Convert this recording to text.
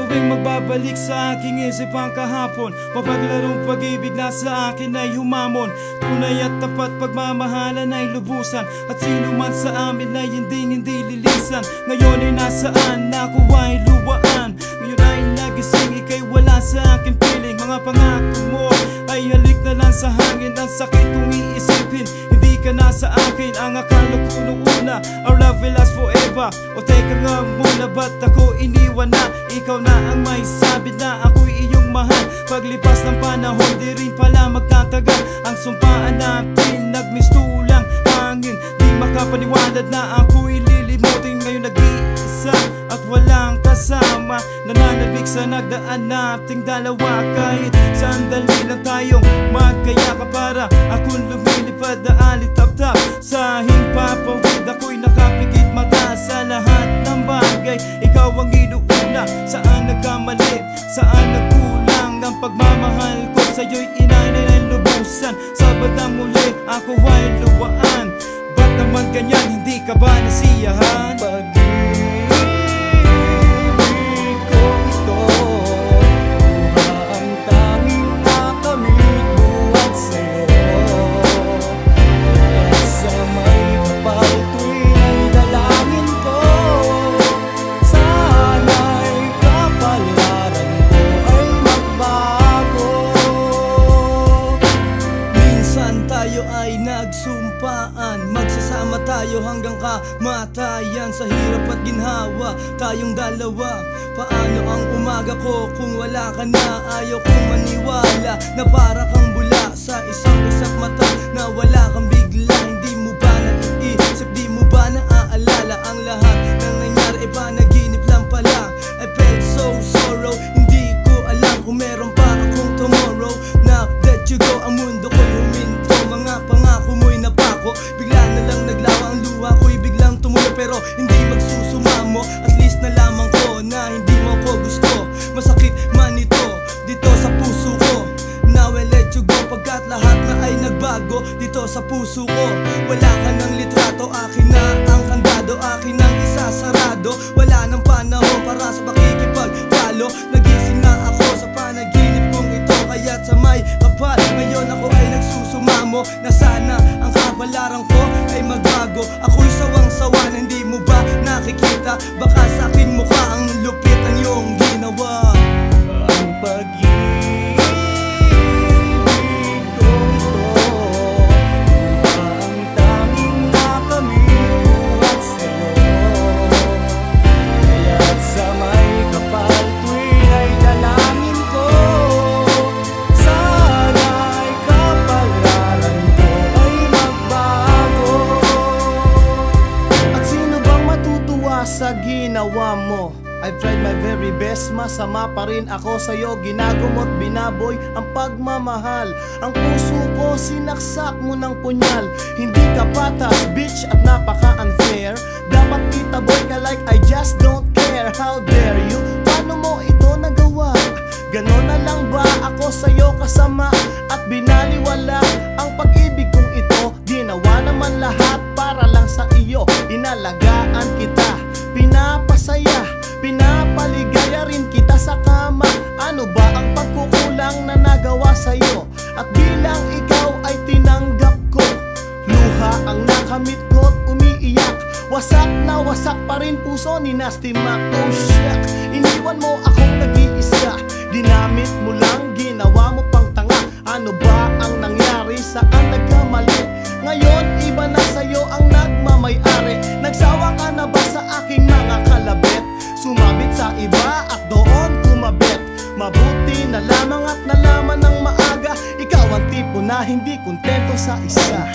tuwing magbabalik sa aking isip ang kahapon, mapaglarong pag-ibig na sa akin ay humamon. Tunay at tapat pagmamahalan ay lubusan, at sino man sa amin ay hindi lilisan. Ngayon ay nasaan, ako ay luwaan. Ngayon ay nagising, ika'y wala sa aking piling. Mga pangako mo ay halik na lang sa hangin. Ang sakit kong iisipin, hindi ka na sa akin. Ang akala ko nung una, our love will last forever. O teka nga muna, ba't ako iniwan na? Ikaw na ang may sabi na ako'y iyong mahal. Paglipas ng panahon, di rin pala magtatagal. Ang sumpaan natin, nagmistulang hangin. Di makapaniwalad na ako'y lilimutin. Ngayon nag-iisa at walang kasama, nananabik sa nagdaan nating dalawa. Kahit sandali lang tayong magkayakap, para akong lumilipad na alitap-tap sa himpapawid. Ako'y nakapikit mata sa lahat ng bagay. Ikaw ang inuuna, saan nagkamali, saan nagkulang. Ang pagmamahal ko sa'yo'y inanay ng lubusan. Sa bandang muli, ako ay luwaan. Ba't naman ganyan, hindi ka ba nasiyahan? Nagsumpaan, magsasama tayo hanggang kamatayan. Sa hirap at ginhawa, tayong dalawa. Paano ang umaga ko kung wala ka na? Ayaw kong maniwala na para kang bula sa isang isang mata, na wala kang bigla. Hindi mo ba naiisip, di mo ba naaalala? Ang lahat ng nangyari ay panaginip lang pala. I felt so sorrow, hindi ko alam kung meron pa akong tomorrow. Now that you go, ang mundo ko'y huminto. Mga pangako mo'y napako, bigla na lang naglawa. Ang luha ko'y biglang tumulo, pero hindi magsusumamo. At least nalaman ko na hindi mo ko gusto. Masakit man ito dito sa puso ko. Now I let you go, pagkat lahat na ay nagbago dito sa puso ko. Wala ka ng litrato, akin na ang kandado, akin ang isasarado. Wala nang panahon para sa pakikipagtalo. Nagising na ako sa panaginip kong ito, kaya't sa may kapal ngayon ako ay nagsusumamo. Na sana ang kapalaran ko ay magbago. Ako'y sawang-sawa na hindi mo ba nakikita? Baka sa aking mukha ang lupit ng iyong ginawa. Ang pag-ibig ko ito, ang tanging nakamit buhat sa'yo. Kaya't sa may kapal tuwing ay dalangin ko, sana'y kapalaran ko ay magbago. At sino bang matutuwa sa ginawa mo? I've tried my very best, masama pa rin ako sa'yo. Ginagumot, binaboy ang pagmamahal. Ang puso ko sinaksak mo ng punyal. Hindi ka patas, bitch, at napaka-unfair. Dapat itaboy ka like I just don't care. How dare you? Paano mo ito nagawa? Ganon na lang ba ako sa'yo kasama? At binaliwala ang pag-ibig kong ito. Ginawa naman lahat para lang sa iyo. Inalagaan kita, pinapasaya, pinapaligaya rin kita sa kama. Ano ba ang pagkukulang na nagawa sa'yo? At bilang ikaw ay tinanggap ko, luha ang nakamit ko't umiiyak. Wasak na wasak pa rin puso ni Nasty Mac. Oh shit, iniwan mo akong nag-iisa. Ginamit mo lang, ginawa mo pang tanga. Ano ba ang nangyari, saan nagkamali? Ngayon iba na sa'yo ang nagmamay-ari. Nagsawa ka na ba sa aking mga kalabit? Sumabit sa iba at doon kumabit. Mabuti na lamang at nalaman ng maaga, ikaw ang tipo na hindi kontento sa isa.